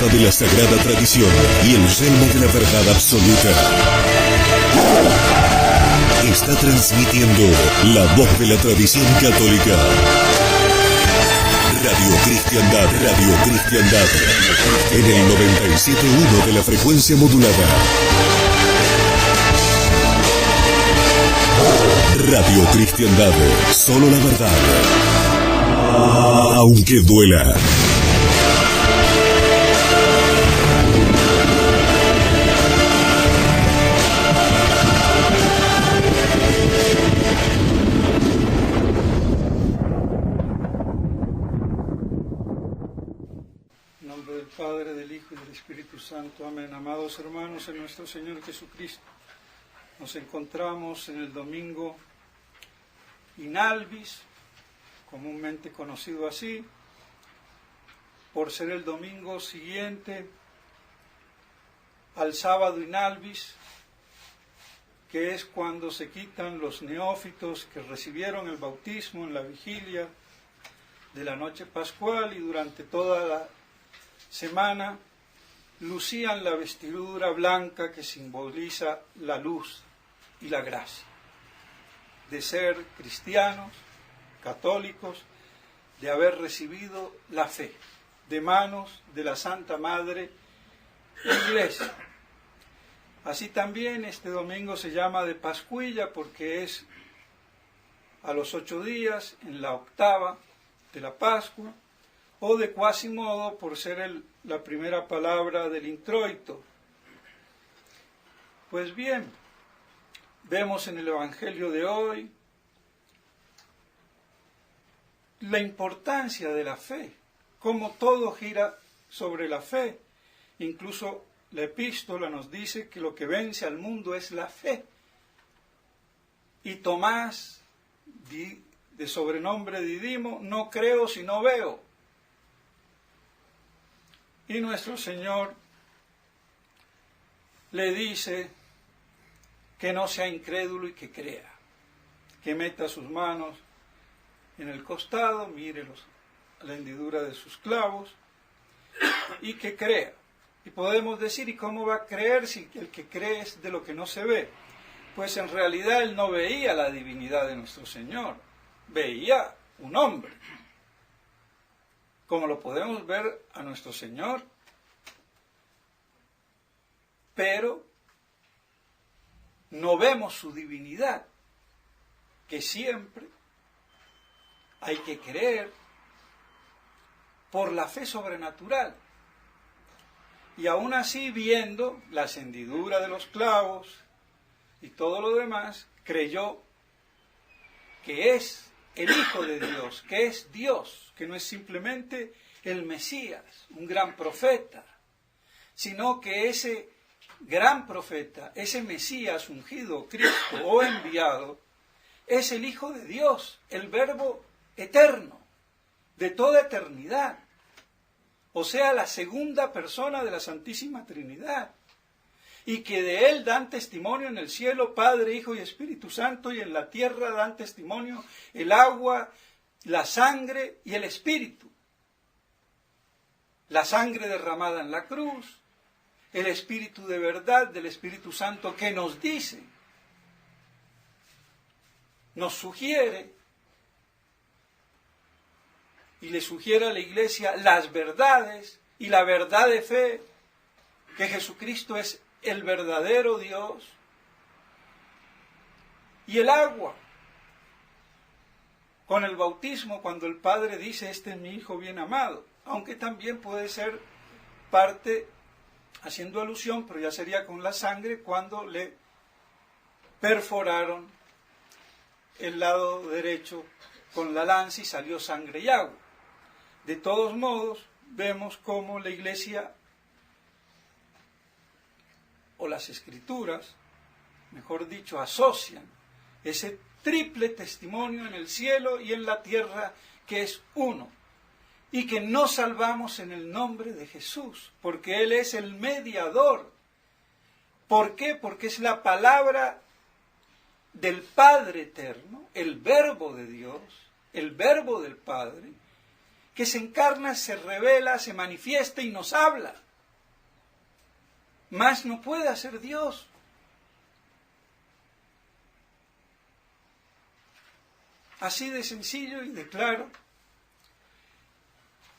espada de la sagrada tradición y el yelmo de la verdad absoluta. Está transmitiendo la voz de la tradición católica. Radio Cristiandad, en el 97.1 de la frecuencia modulada. Radio Cristiandad, solo la verdad, aunque duela. En nombre del Padre, del Hijo y del Espíritu Santo. Amén. Amados hermanos en nuestro Señor Jesucristo, nos encontramos en el domingo Inalvis, comúnmente conocido así, por ser el domingo siguiente al sábado Inalvis, que es cuando se quitan los neófitos que recibieron el bautismo en la vigilia de la noche pascual y durante toda la semana lucían la vestidura blanca que simboliza la luz y la gracia de ser cristianos, católicos, de haber recibido la fe de manos de la Santa Madre Iglesia. Así también este domingo se llama de Pascuilla porque es a los 8 días, en la octava de la Pascua, o de Quasimodo por ser la primera palabra del introito. Pues bien, vemos en el Evangelio de hoy la importancia de la fe, cómo todo gira sobre la fe. Incluso la epístola nos dice que lo que vence al mundo es la fe. Y Tomás, de sobrenombre Didimo, no creo si no veo. Y nuestro Señor le dice que no sea incrédulo y que crea, que meta sus manos en el costado, mire la hendidura de sus clavos y que crea. Y podemos decir, ¿y cómo va a creer si el que cree es de lo que no se ve? Pues en realidad él no veía la divinidad de nuestro Señor, veía un hombre, como lo podemos ver a nuestro Señor, pero no vemos su divinidad, que siempre hay que creer por la fe sobrenatural. Y aún así, viendo la hendidura de los clavos y todo lo demás, creyó que es el Hijo de Dios, que es Dios, que no es simplemente el Mesías, un gran profeta, sino que ese gran profeta, ese Mesías ungido, Cristo o enviado, es el Hijo de Dios, el Verbo eterno, de toda eternidad, o sea, la segunda persona de la Santísima Trinidad, y que de él dan testimonio en el cielo Padre, Hijo y Espíritu Santo, y en la tierra dan testimonio el agua, la sangre y el Espíritu. La sangre derramada en la cruz, el Espíritu de verdad del Espíritu Santo que nos dice, nos sugiere, y le sugiere a la Iglesia las verdades y la verdad de fe, que Jesucristo es el verdadero Dios, y el agua, con el bautismo, cuando el Padre dice, este es mi Hijo bien amado, aunque también puede ser parte, haciendo alusión, pero ya sería con la sangre, cuando le perforaron el lado derecho con la lanza y salió sangre y agua. De todos modos, vemos cómo la Iglesia, o las Escrituras, mejor dicho, asocian ese triple testimonio en el cielo y en la tierra, que es uno, y que nos salvamos en el nombre de Jesús, porque Él es el mediador. ¿Por qué? Porque es la palabra del Padre eterno, el Verbo de Dios, el Verbo del Padre, que se encarna, se revela, se manifiesta y nos habla. más no puede hacer Dios. Así de sencillo y de claro.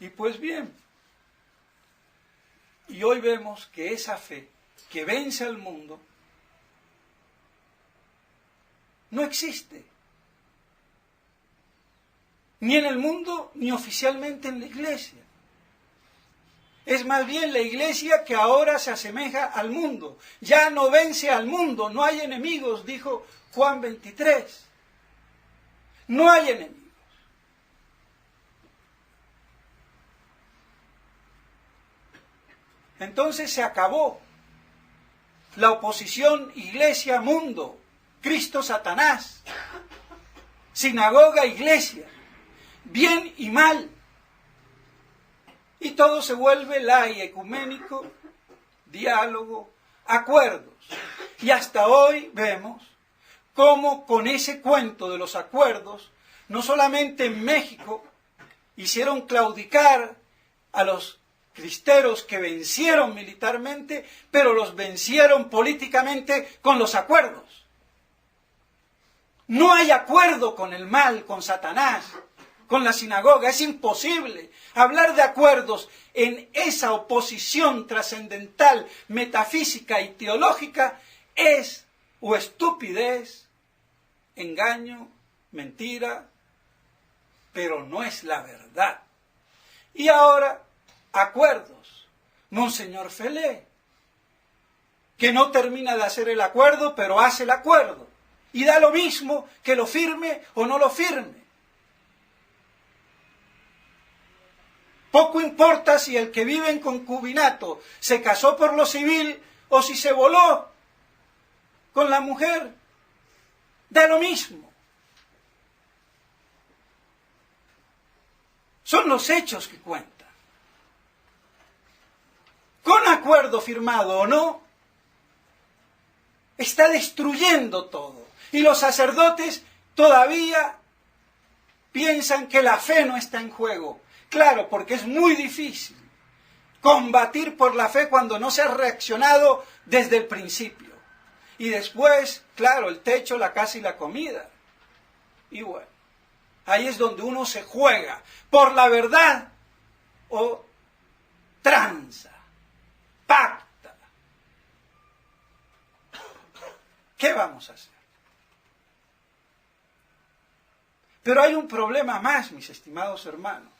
Y pues bien, y hoy vemos que esa fe que vence al mundo no existe. Ni en el mundo, ni oficialmente en la iglesia. Es más bien la iglesia que ahora se asemeja al mundo. Ya no vence al mundo, no hay enemigos, dijo Juan 23. No hay enemigos. Entonces se acabó la oposición iglesia-mundo, Cristo-Satanás, sinagoga-iglesia, bien y mal. Y todo se vuelve laico, ecuménico, diálogo, acuerdos. Y hasta hoy vemos cómo con ese cuento de los acuerdos, no solamente en México, hicieron claudicar a los cristeros que vencieron militarmente, pero los vencieron políticamente con los acuerdos. No hay acuerdo con el mal, con Satanás, con la sinagoga. Es imposible hablar de acuerdos en esa oposición trascendental, metafísica y teológica. Es o estupidez, engaño, mentira, pero no es la verdad. Y ahora, acuerdos. Monseñor Felé, que no termina de hacer el acuerdo, pero hace el acuerdo. Y da lo mismo que lo firme o no lo firme. Poco importa si el que vive en concubinato se casó por lo civil o si se voló con la mujer. Da lo mismo. Son los hechos que cuentan. Con acuerdo firmado o no, está destruyendo todo. Y los sacerdotes todavía piensan que la fe no está en juego. Claro, porque es muy difícil combatir por la fe cuando no se ha reaccionado desde el principio. Y después, claro, el techo, la casa y la comida. Y bueno, ahí es donde uno se juega por la verdad o tranza, pacta. ¿Qué vamos a hacer? Pero hay un problema más, mis estimados hermanos.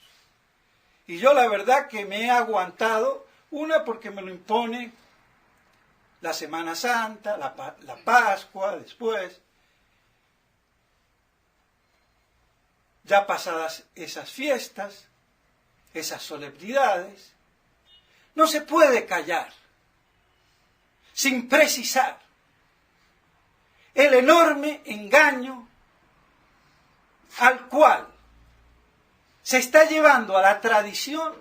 Y yo la verdad que me he aguantado, una porque me lo impone la Semana Santa, la Pascua, después, ya pasadas esas fiestas, esas solemnidades, no se puede callar, sin precisar, el enorme engaño al cual se está llevando a la tradición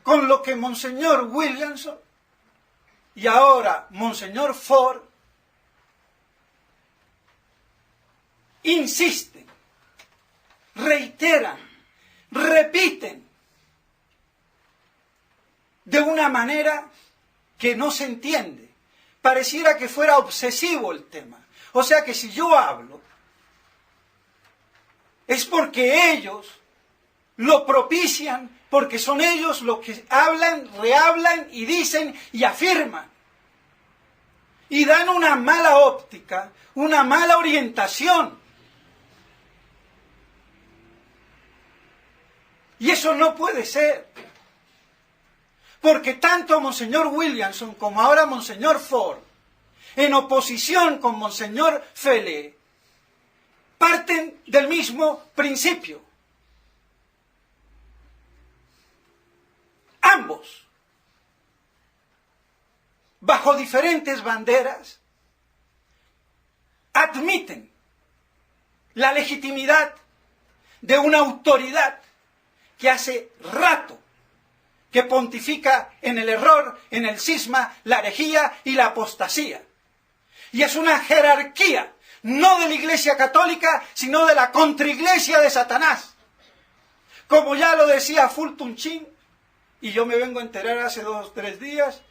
con lo que Monseñor Williamson y ahora Monseñor Ford insisten, reiteran, repiten de una manera que no se entiende. Pareciera que fuera obsesivo el tema. O sea que si yo hablo, es porque ellos lo propician, porque son ellos los que hablan, rehablan y dicen y afirman. Y dan una mala óptica, una mala orientación. Y eso no puede ser. Porque tanto Monseñor Williamson como ahora Monseñor Ford, en oposición con Monseñor Felé, parten del mismo principio. Ambos, bajo diferentes banderas, admiten la legitimidad de una autoridad que hace rato que pontifica en el error, en el cisma, la herejía y la apostasía. Y es una jerarquía, no de la Iglesia Católica, sino de la contraiglesia de Satanás. Como ya lo decía Fulton Sheen, Y yo me vengo a enterar hace 2 o 3 días,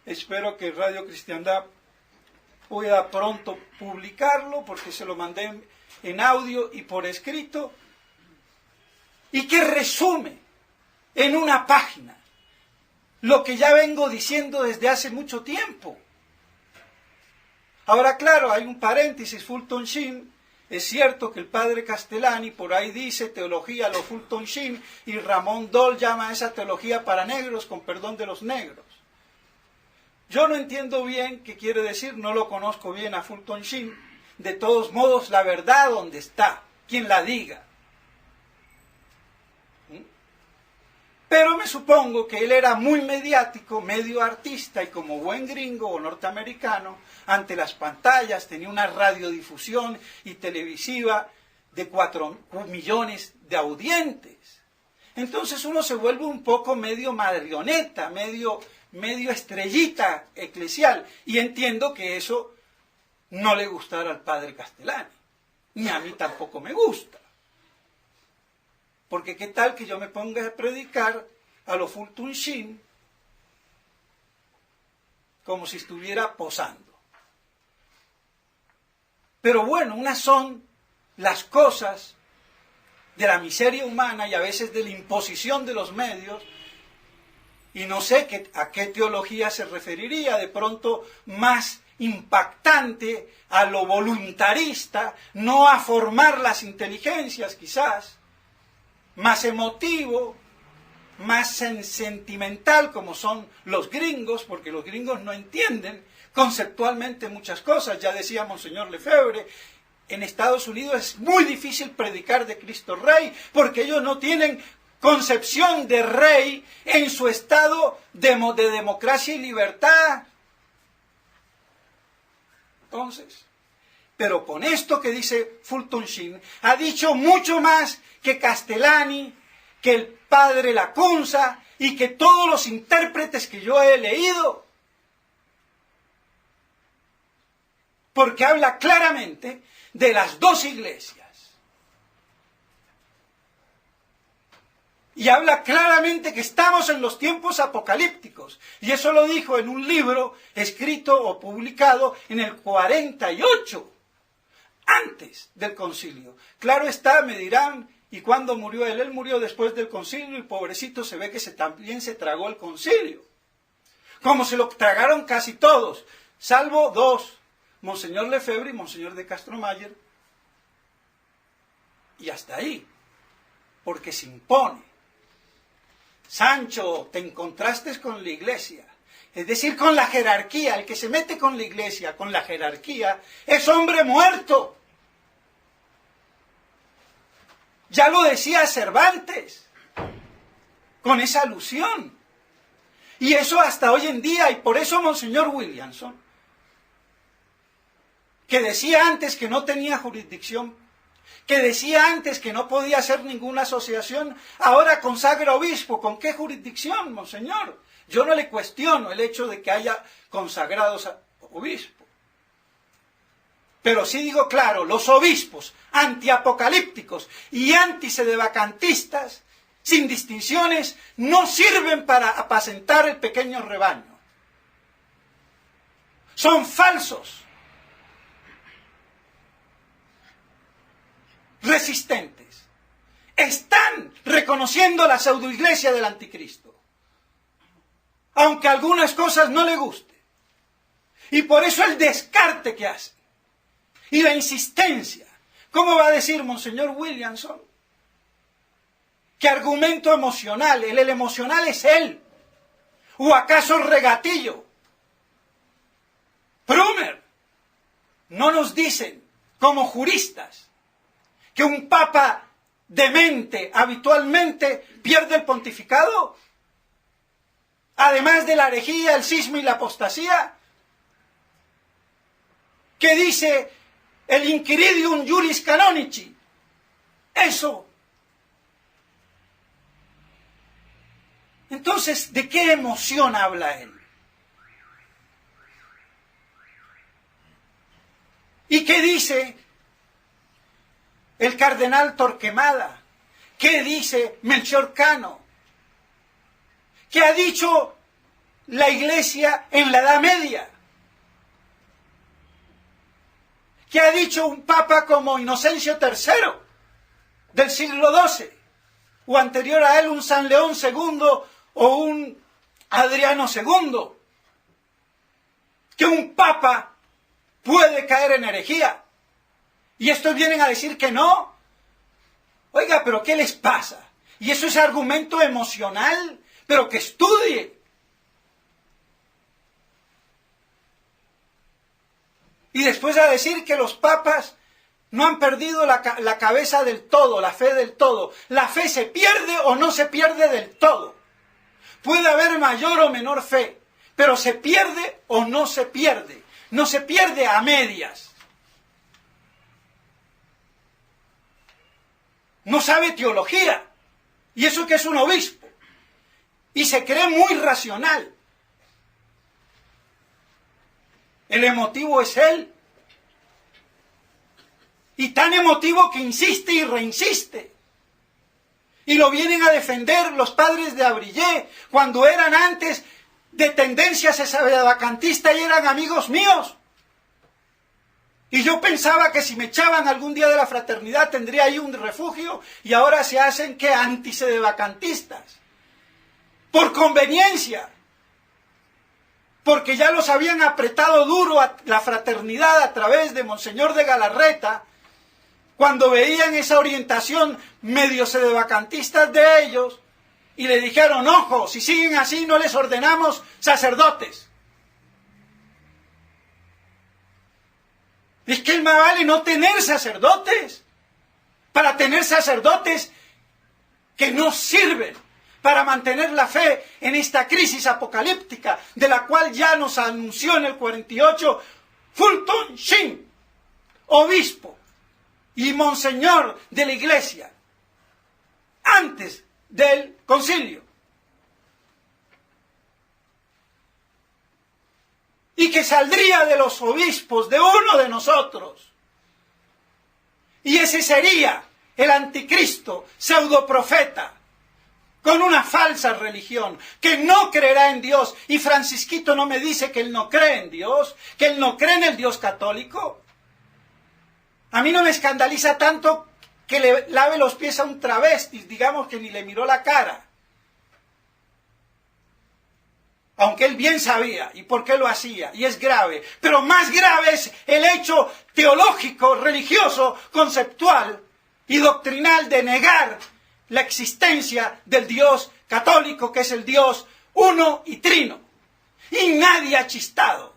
espero que Radio Cristiandad pueda pronto publicarlo, porque se lo mandé en audio y por escrito, y que resume en una página lo que ya vengo diciendo desde hace mucho tiempo. Ahora, claro, hay un paréntesis, Fulton Sheen. Es cierto que el padre Castellani por ahí dice teología a lo Fulton Sheen, y Ramón Doll llama a esa teología para negros, con perdón de los negros. Yo no entiendo bien qué quiere decir, no lo conozco bien a Fulton Sheen. De todos modos, la verdad donde está, quien la diga. Pero me supongo que él era muy mediático, medio artista, y como buen gringo o norteamericano, ante las pantallas tenía una radiodifusión y televisiva de 4 millones de audientes. Entonces uno se vuelve un poco medio marioneta, medio estrellita eclesial, y entiendo que eso no le gustará al padre Castellani, ni a mí tampoco me gusta. Porque qué tal que yo me ponga a predicar a lo Fulton Sheen como si estuviera posando. Pero bueno, unas son las cosas de la miseria humana y a veces de la imposición de los medios, y no sé a qué teología se referiría, de pronto más impactante, a lo voluntarista, no a formar las inteligencias quizás, más emotivo, más sentimental, como son los gringos, porque los gringos no entienden conceptualmente muchas cosas. Ya decía Monseñor Lefebvre, en Estados Unidos es muy difícil predicar de Cristo Rey, porque ellos no tienen concepción de rey en su estado de democracia y libertad. Entonces, pero con esto que dice Fulton Sheen, ha dicho mucho más que Castellani, que el padre Lacunza y que todos los intérpretes que yo he leído. Porque habla claramente de las dos iglesias. Y habla claramente que estamos en los tiempos apocalípticos. Y eso lo dijo en un libro escrito o publicado en el 48, antes del concilio. Claro está, me dirán, ¿y cuándo murió él? Él murió después del concilio y pobrecito se ve que también se tragó el concilio. Como se lo tragaron casi todos, salvo 2, Monseñor Lefebvre y Monseñor de Castromayer. Y hasta ahí, porque se impone. Sancho, te encontraste con la iglesia, es decir, con la jerarquía. El que se mete con la iglesia, con la jerarquía, es hombre muerto. Ya lo decía Cervantes, con esa alusión. Y eso hasta hoy en día, y por eso Monseñor Williamson, que decía antes que no tenía jurisdicción, que decía antes que no podía hacer ninguna asociación, ahora consagra obispo. ¿Con qué jurisdicción, Monseñor? Yo no le cuestiono el hecho de que haya consagrados a obispo. Pero sí digo claro, los obispos antiapocalípticos y antisedevacantistas, sin distinciones, no sirven para apacentar el pequeño rebaño. Son falsos, resistentes, están reconociendo la pseudoiglesia del anticristo, aunque algunas cosas no le gusten. Y por eso el descarte que hace y la insistencia. ¿Cómo va a decir Monseñor Williamson que argumento emocional? El emocional es él. ¿O acaso Regatillo? Brumer. No nos dicen como juristas que un papa demente habitualmente pierde el pontificado, además de la herejía, el cisma y la apostasía. ¿Qué dice el Inquiridium Juris Canonici? Eso. Entonces, ¿de qué emoción habla él? ¿Y qué dice el cardenal Torquemada? ¿Qué dice Melchor Cano? ¿Qué ha dicho la Iglesia en la Edad Media? ¿Qué ha dicho un papa como Inocencio III del siglo XII? O anterior a él un San León II o un Adriano II. Que un papa puede caer en herejía. Y estos vienen a decir que no. Oiga, pero ¿qué les pasa? Y eso es argumento emocional, pero que estudie. Y después a decir que los papas no han perdido la cabeza del todo, la fe del todo. La fe se pierde o no se pierde del todo. Puede haber mayor o menor fe, pero se pierde o no se pierde. No se pierde a medias. No sabe teología. Y eso que es un obispo. Y se cree muy racional. El emotivo es él. Y tan emotivo que insiste y reinsiste. Y lo vienen a defender los padres de Abrillé, cuando eran antes de tendencia sedevacantista y eran amigos míos. Y yo pensaba que si me echaban algún día de la fraternidad tendría ahí un refugio, y ahora se hacen que antisedevacantistas. Por conveniencia. Porque ya los habían apretado duro a la fraternidad a través de Monseñor de Galarreta, cuando veían esa orientación medio sedevacantistas de ellos, y le dijeron, ojo, si siguen así no les ordenamos sacerdotes. Es que más vale no tener sacerdotes, para tener sacerdotes que no sirven para mantener la fe en esta crisis apocalíptica, de la cual ya nos anunció en el 48 Fulton Sheen, obispo y monseñor de la Iglesia, antes del concilio. Y que saldría de los obispos de uno de nosotros. Y ese sería el anticristo, pseudoprofeta, con una falsa religión, que no creerá en Dios. Y Francisquito no me dice que él no cree en Dios, que él no cree en el Dios católico. A mí no me escandaliza tanto que le lave los pies a un travesti, digamos que ni le miró la cara. Aunque él bien sabía y por qué lo hacía, y es grave. Pero más grave es el hecho teológico, religioso, conceptual y doctrinal de negar la existencia del Dios católico, que es el Dios uno y trino. Y nadie ha chistado.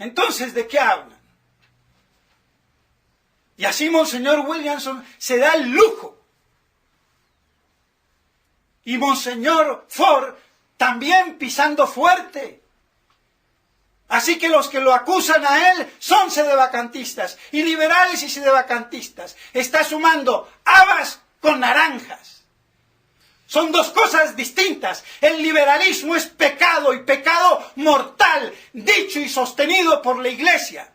Entonces, ¿de qué hablan? Y así Monseñor Williamson se da el lujo. Y Monseñor Ford también pisando fuerte. Así que los que lo acusan a él son sedevacantistas, y liberales y sedevacantistas. Está sumando habas con naranjas. Son dos cosas distintas. El liberalismo es pecado, y pecado mortal, dicho y sostenido por la Iglesia.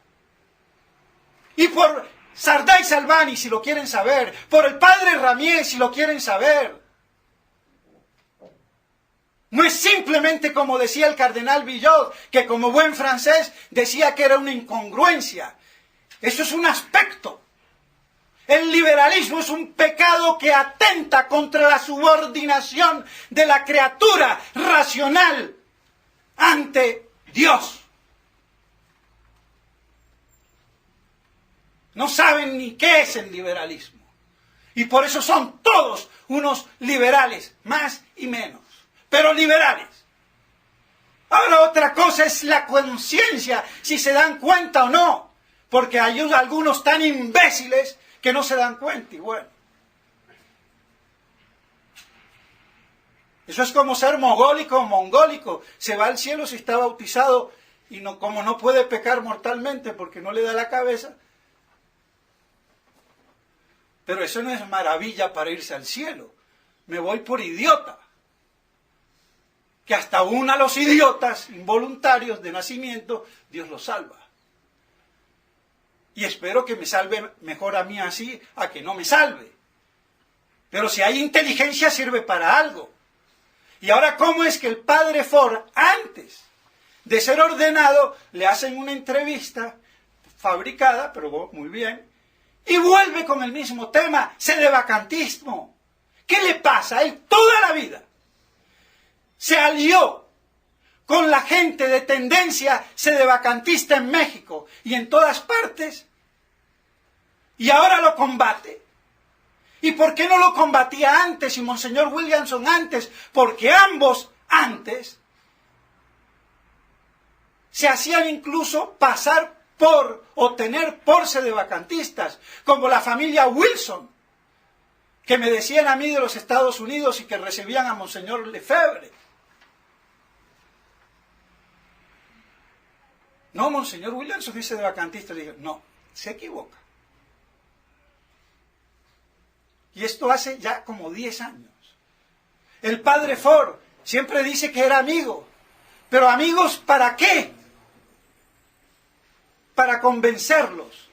Y por Sardá y Salvani, si lo quieren saber. Por el padre Ramier, si lo quieren saber. No es simplemente como decía el cardenal Villot, que como buen francés decía que era una incongruencia. Eso es un aspecto. El liberalismo es un pecado que atenta contra la subordinación de la criatura racional ante Dios. No saben ni qué es el liberalismo. Y por eso son todos unos liberales, más y menos. Pero liberales. Ahora otra cosa es la conciencia, si se dan cuenta o no. Porque hay algunos tan imbéciles que no se dan cuenta. Y bueno. Eso es como ser mogólico o mongólico. Se va al cielo si está bautizado y no, como no puede pecar mortalmente porque no le da la cabeza. Pero eso no es maravilla para irse al cielo. Me voy por idiota. Que hasta aún a los idiotas involuntarios de nacimiento, Dios los salva. Y espero que me salve mejor a mí así, a que no me salve. Pero si hay inteligencia sirve para algo. Y ahora, ¿cómo es que el padre Ford, antes de ser ordenado, le hacen una entrevista fabricada, pero muy bien, y vuelve con el mismo tema, sedevacantismo? ¿Qué le pasa? Él toda la vida se alió con la gente de tendencia sedevacantista en México y en todas partes, y ahora lo combate. ¿Y por qué no lo combatía antes y Monseñor Williamson antes? Porque ambos antes se hacían incluso pasar por o tener por sedevacantistas, como la familia Wilson, que me decían a mí de los Estados Unidos y que recibían a Monseñor Lefebvre. No, Monseñor Williamson es sedevacantista. Le dije, no, se equivoca. Y esto hace ya como 10 años. El padre Ford siempre dice que era amigo. Pero amigos, ¿para qué? Para convencerlos.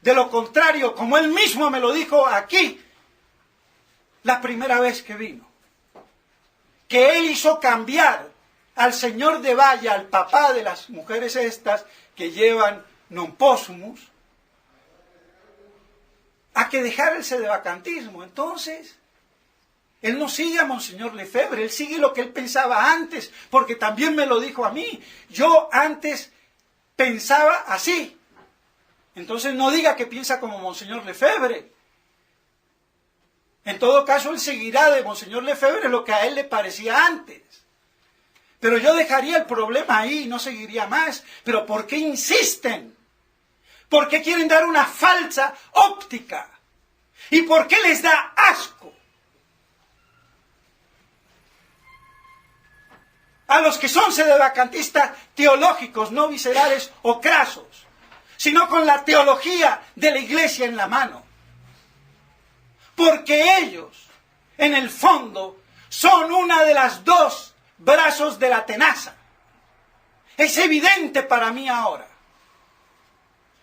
De lo contrario, como él mismo me lo dijo aquí, la primera vez que vino, que él hizo cambiar al señor de Valle, al papá de las mujeres estas que llevan non possumus, a que dejara el sedevacantismo. Entonces, él no sigue a Monseñor Lefebvre, él sigue lo que él pensaba antes, porque también me lo dijo a mí. Yo antes pensaba así. Entonces no diga que piensa como Monseñor Lefebvre. En todo caso, él seguirá de Monseñor Lefebvre lo que a él le parecía antes. Pero yo dejaría el problema ahí y no seguiría más. ¿Pero por qué insisten? ¿Por qué quieren dar una falsa óptica? ¿Y por qué les da asco a los que son sedevacantistas teológicos, no viscerales o crasos, sino con la teología de la Iglesia en la mano? Porque ellos, en el fondo, son una de las dos brazos de la tenaza. Es evidente para mí ahora.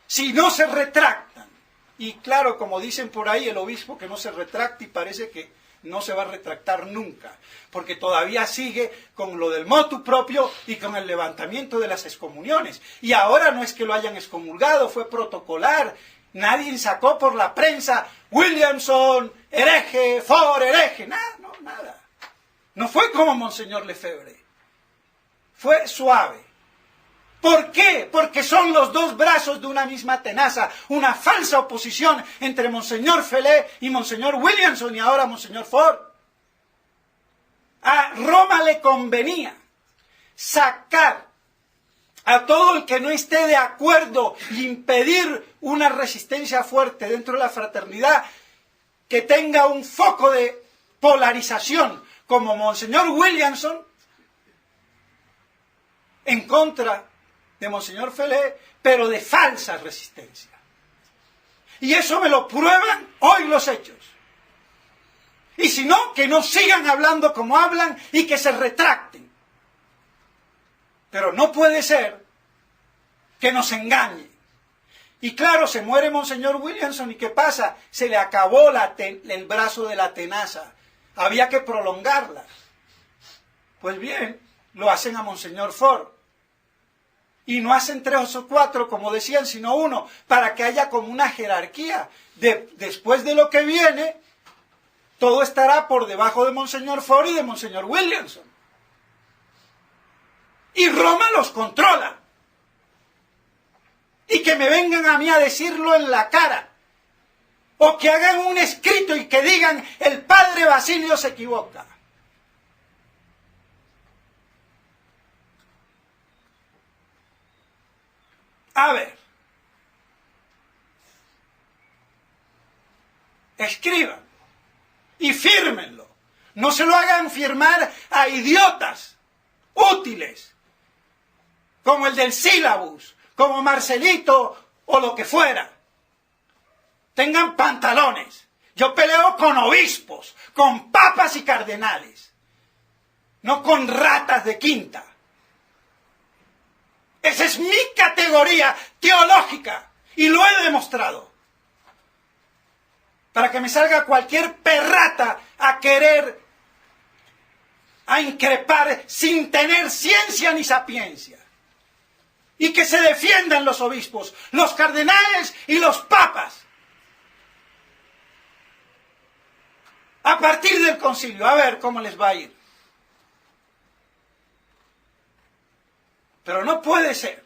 Si no se retractan, y claro, como dicen por ahí, el obispo que no se retracta y parece que no se va a retractar nunca, porque todavía sigue con lo del motu propio y con el levantamiento de las excomuniones. Y ahora no es que lo hayan excomulgado, fue protocolar. Nadie sacó por la prensa, Williamson, hereje, Ford, hereje. Nada, no, nada. No fue como Monseñor Lefebvre. Fue suave. ¿Por qué? Porque son los dos brazos de una misma tenaza, una falsa oposición entre Monseñor Felé y Monseñor Williamson y ahora Monseñor Ford. A Roma le convenía sacar a todo el que no esté de acuerdo y impedir una resistencia fuerte dentro de la fraternidad, que tenga un foco de polarización, como Monseñor Williamson, en contra de Monseñor Felé, pero de falsa resistencia. Y eso me lo prueban hoy los hechos. Y si no, que no sigan hablando como hablan y que se retracten. Pero no puede ser que nos engañen. Y claro, se muere Monseñor Williamson, ¿y qué pasa? Se le acabó el brazo de la tenaza. Había que prolongarla. Pues bien, lo hacen a Monseñor Ford. Y no hacen 3 o 4, como decían, sino 1, para que haya como una jerarquía. Después de lo que viene, todo estará por debajo de Monseñor Ford y de Monseñor Williamson. Y Roma los controla. Y que me vengan a mí a decirlo en la cara. O que hagan un escrito y que digan, el padre Basilio se equivoca. A ver, escriban y fírmenlo. No se lo hagan firmar a idiotas útiles, como el del sílabus, como Marcelito o lo que fuera. Tengan pantalones. Yo peleo con obispos, con papas y cardenales, no con ratas de quinta. Esa es mi categoría teológica. Y lo he demostrado. Para que me salga cualquier perrata a querer, a increpar sin tener ciencia ni sapiencia. Y que se defiendan los obispos, los cardenales y los papas. A partir del concilio, a ver cómo les va a ir. Pero no puede ser.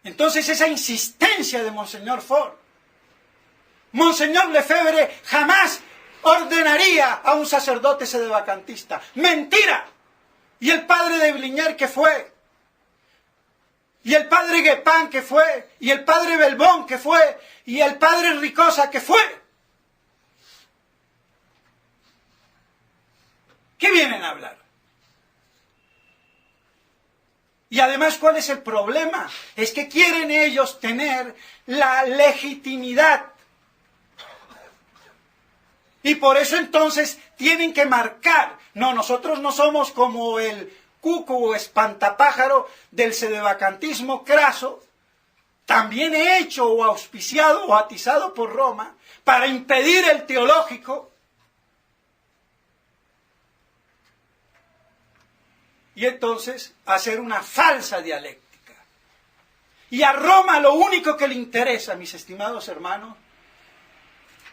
Entonces esa insistencia de Monseñor Fort, Monseñor Lefebvre jamás ordenaría a un sacerdote sedevacantista. ¡Mentira! ¿Y el padre de Bliñar qué fue? ¿Y el padre Guepán qué fue? ¿Y el padre Belbón qué fue? ¿Y el padre Ricosa qué fue? ¿Qué vienen a hablar? Y además, ¿cuál es el problema? Es que quieren ellos tener la legitimidad. Y por eso entonces tienen que marcar. No, nosotros no somos como el cuco o espantapájaro del sedevacantismo craso, también hecho o auspiciado o atizado por Roma, para impedir el teológico. Y entonces hacer una falsa dialéctica. Y a Roma lo único que le interesa, mis estimados hermanos,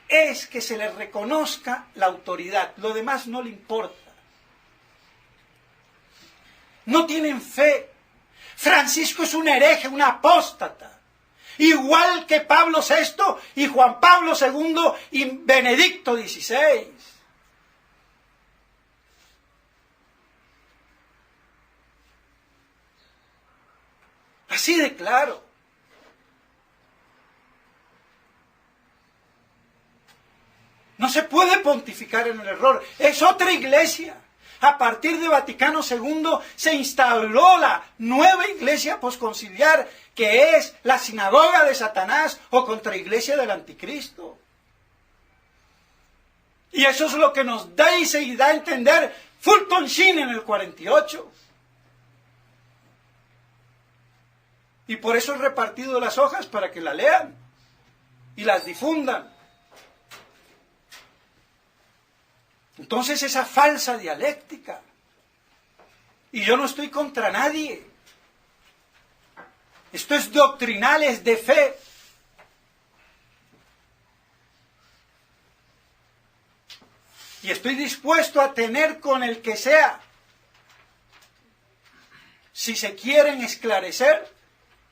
es que se le reconozca la autoridad. Lo demás no le importa. No tienen fe. Francisco es un hereje, un apóstata. Igual que Pablo VI y Juan Pablo II y Benedicto XVI. Así de claro. No se puede pontificar en el error. Es otra iglesia. A partir de Vaticano II se instaló la nueva iglesia posconciliar, que es la sinagoga de Satanás o contraiglesia del anticristo. Y eso es lo que nos da y se da a entender Fulton Sheen en el 48. Y por eso he repartido las hojas para que la lean y las difundan. Entonces esa falsa dialéctica. Y yo no estoy contra nadie. Esto es doctrinal, es de fe. Y estoy dispuesto a tener con el que sea, si se quieren esclarecer,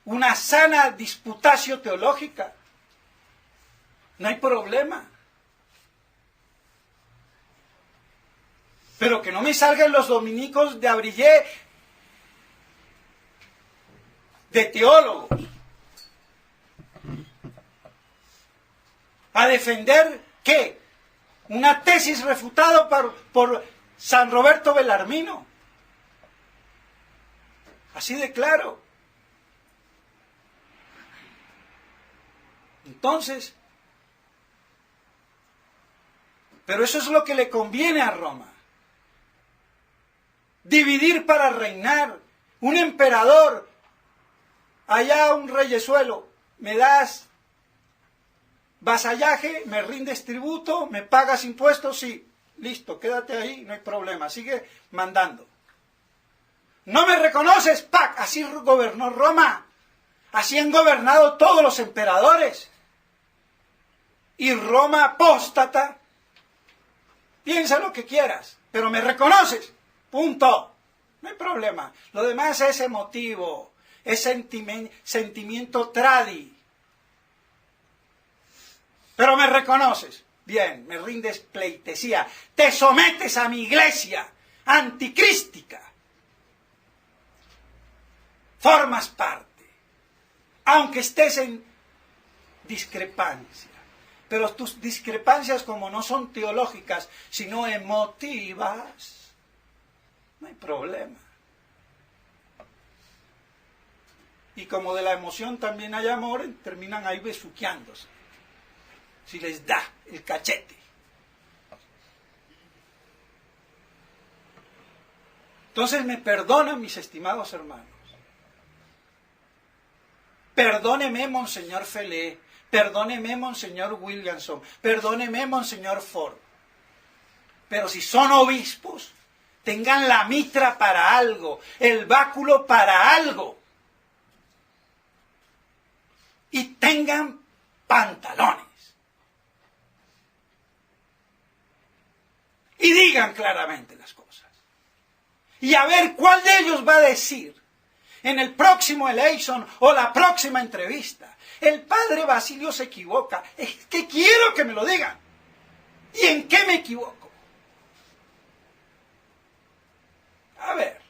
una sana disputatio teológica. No hay problema. Pero que no me salgan los dominicos de Abrillé de teólogos a defender ¿qué? Una tesis refutada por San Roberto Bellarmino. Así de claro. Entonces, pero eso es lo que le conviene a Roma. Dividir para reinar. Un emperador, allá un reyesuelo, me das vasallaje, me rindes tributo, me pagas impuestos, sí, listo, quédate ahí, no hay problema, sigue mandando. ¿No me reconoces? ¡Pac! Así gobernó Roma. Así han gobernado todos los emperadores. Y Roma apóstata, piensa lo que quieras, pero me reconoces, punto, no hay problema. Lo demás es emotivo, es sentimiento tradi. Pero me reconoces, bien, me rindes pleitesía, te sometes a mi iglesia anticrística, formas parte, aunque estés en discrepancia. Pero tus discrepancias, como no son teológicas, sino emotivas, no hay problema. Y como de la emoción también hay amor, terminan ahí besuqueándose. Si les da el cachete. Entonces me perdonan, mis estimados hermanos. Perdóneme, Monseñor Felé, perdóneme, Monseñor Williamson, perdóneme, Monseñor Ford. Pero si son obispos, tengan la mitra para algo, el báculo para algo. Y tengan pantalones. Y digan claramente las cosas. Y a ver cuál de ellos va a decir en el próximo election o la próxima entrevista: el padre Basilio se equivoca. Es que quiero que me lo digan. ¿Y en qué me equivoco? A ver.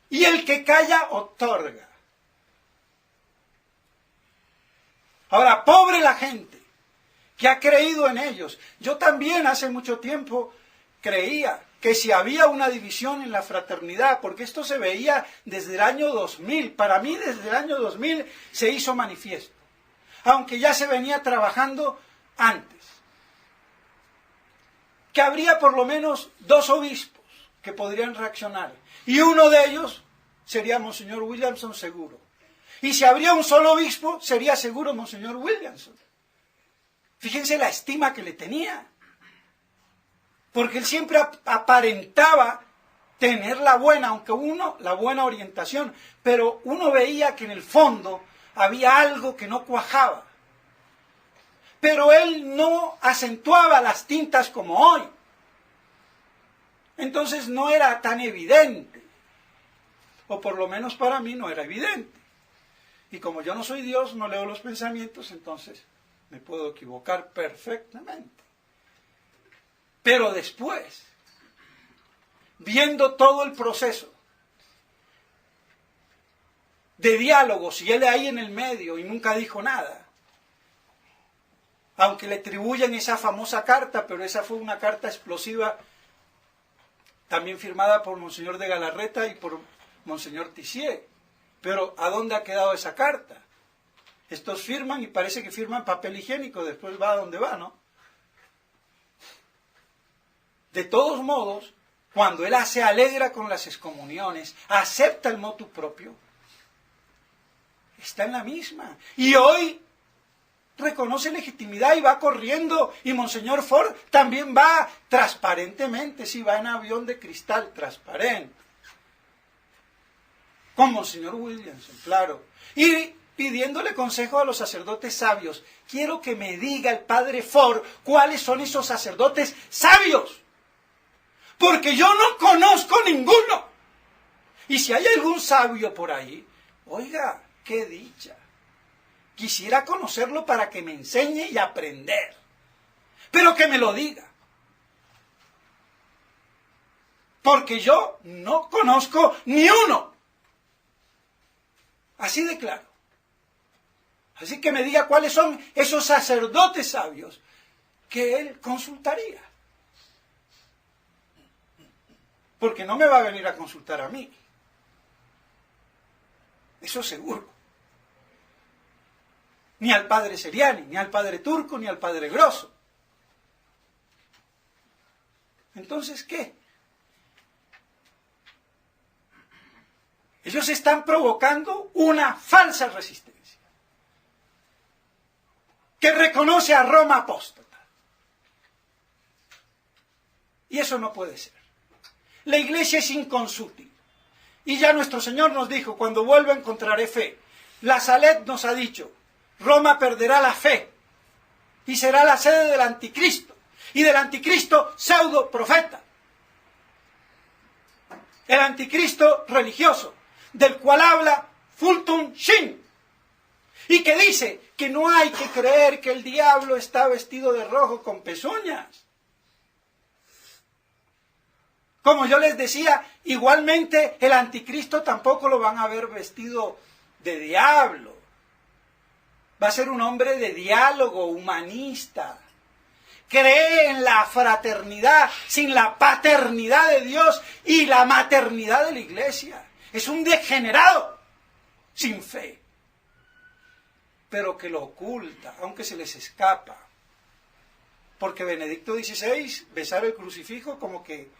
Y el que calla, otorga. Ahora, pobre la gente que ha creído en ellos. Yo también hace mucho tiempo creía que si había una división en la fraternidad, porque esto se veía desde el año 2000, para mí desde el año 2000 se hizo manifiesto, aunque ya se venía trabajando antes, que habría por lo menos 2 obispos que podrían reaccionar, y uno de ellos sería Monseñor Williamson seguro, y si habría un solo obispo sería seguro Monseñor Williamson. Fíjense la estima que le tenía, porque él siempre aparentaba tener la buena, aunque la buena orientación, pero uno veía que en el fondo había algo que no cuajaba. Pero él no acentuaba las tintas como hoy. Entonces no era tan evidente, o por lo menos para mí no era evidente. Y como yo no soy Dios, no leo los pensamientos, entonces me puedo equivocar perfectamente. Pero después, viendo todo el proceso de diálogos, y él ahí en el medio y nunca dijo nada, aunque le atribuyen esa famosa carta, pero esa fue una carta explosiva, también firmada por Monseñor de Galarreta y por Monseñor Tissier. Pero ¿a dónde ha quedado esa carta? Estos firman y parece que firman papel higiénico, después va a donde va, ¿no? De todos modos, cuando él se alegra con las excomuniones, acepta el motu propio, está en la misma. Y hoy reconoce legitimidad y va corriendo, y Monseñor Ford también va transparentemente, sí, va en avión de cristal transparente, con Monseñor Williamson, claro, y pidiéndole consejo a los sacerdotes sabios. Quiero que me diga el padre Ford cuáles son esos sacerdotes sabios, porque yo no conozco ninguno. Y si hay algún sabio por ahí, oiga, qué dicha. Quisiera conocerlo para que me enseñe y aprender. Pero que me lo diga. Porque yo no conozco ni uno. Así de claro. Así que me diga cuáles son esos sacerdotes sabios que él consultaría. Porque no me va a venir a consultar a mí. Eso seguro. Ni al padre Seriani, ni al padre Turco, ni al padre Grosso. Entonces, ¿qué? Ellos están provocando una falsa resistencia que reconoce a Roma apóstata. Y eso no puede ser. La iglesia es inconsútil. Y ya nuestro Señor nos dijo: cuando vuelva encontraré fe. La Salet nos ha dicho: Roma perderá la fe y será la sede del anticristo. Y del anticristo pseudo profeta. El anticristo religioso, del cual habla Fulton Sheen. Y que dice que no hay que creer que el diablo está vestido de rojo con pezuñas. Como yo les decía, igualmente el anticristo tampoco lo van a ver vestido de diablo. Va a ser un hombre de diálogo, humanista. Cree en la fraternidad sin la paternidad de Dios y la maternidad de la iglesia. Es un degenerado sin fe, pero que lo oculta, aunque se les escapa. Porque Benedicto XVI, besar el crucifijo como que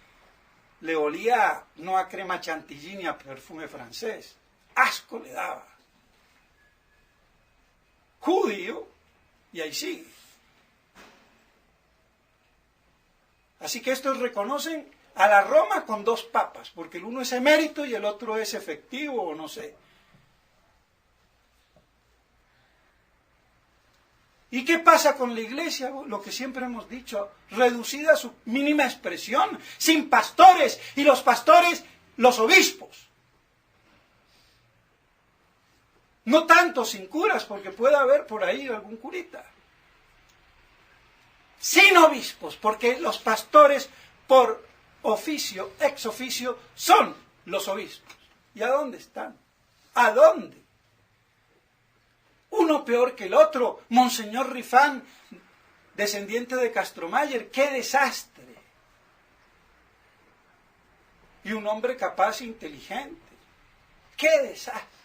le olía no a crema chantilly ni a perfume francés. asco le daba. Judío, y ahí sigue. Así que estos reconocen a la Roma con dos papas, porque el uno es emérito y el otro es efectivo, o no sé. ¿Y qué pasa con la iglesia? Lo que siempre hemos dicho, reducida a su mínima expresión, sin pastores, y los pastores, los obispos. No tanto sin curas, porque puede haber por ahí algún curita. Sin obispos, porque los pastores por oficio, ex oficio, son los obispos. ¿Y a dónde están? ¿A dónde? Uno peor que el otro. Monseñor Rifán, descendiente de Castromayer, ¡qué desastre! Y un hombre capaz e inteligente. ¡Qué desastre!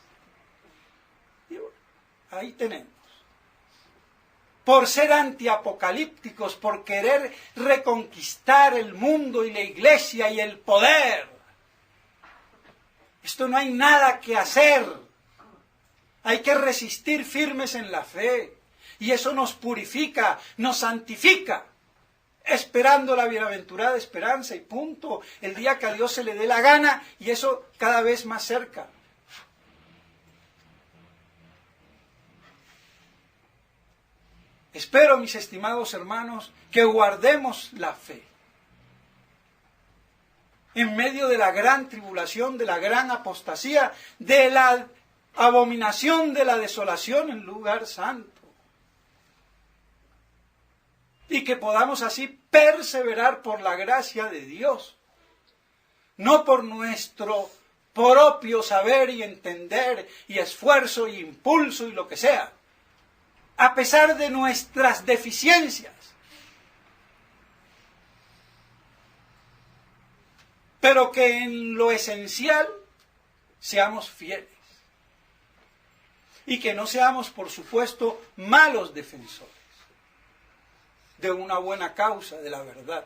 Y bueno, ahí tenemos. Por ser antiapocalípticos, por querer reconquistar el mundo y la iglesia y el poder. Esto no hay nada que hacer. Hay que resistir firmes en la fe. Y eso nos purifica, nos santifica. Esperando la bienaventurada esperanza y punto. El día que a Dios se le dé la gana y eso cada vez más cerca. Espero, mis estimados hermanos, que guardemos la fe. En medio de la gran tribulación, de la gran apostasía, de la abominación de la desolación en lugar santo. Y que podamos así perseverar por la gracia de Dios. No por nuestro propio saber y entender y esfuerzo y impulso y lo que sea. A pesar de nuestras deficiencias. Pero que en lo esencial seamos fieles. Y que no seamos, por supuesto, malos defensores de una buena causa, de la verdad.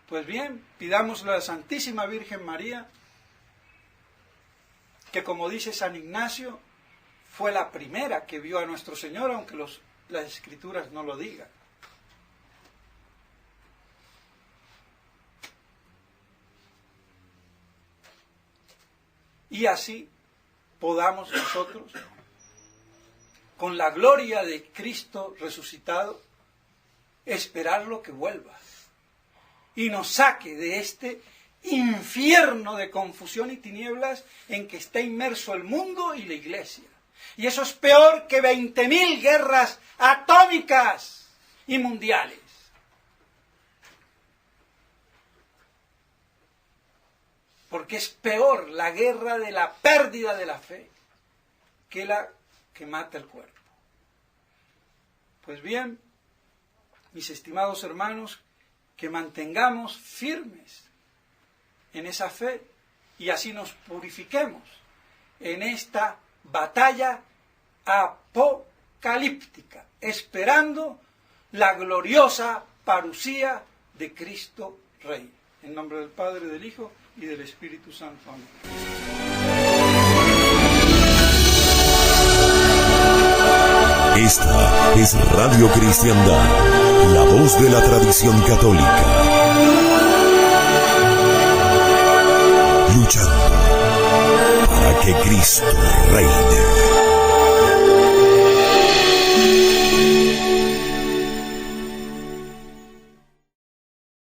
Pues bien, pidámosle a la Santísima Virgen María, que como dice San Ignacio, fue la primera que vio a nuestro Señor, aunque las Escrituras no lo digan. Y así podamos nosotros, con la gloria de Cristo resucitado, esperarlo que vuelva y nos saque de este infierno de confusión y tinieblas en que está inmerso el mundo y la iglesia. Y eso es peor que 20.000 guerras atómicas y mundiales. Porque es peor la guerra de la pérdida de la fe que la que mata el cuerpo. Pues bien, mis estimados hermanos, que mantengamos firmes en esa fe y así nos purifiquemos en esta batalla apocalíptica, esperando la gloriosa parucía de Cristo Rey. En nombre del Padre, del Hijo y del Espíritu Santo. Amén. Esta es Radio Cristiandad, la voz de la tradición católica. Luchando para que Cristo reine.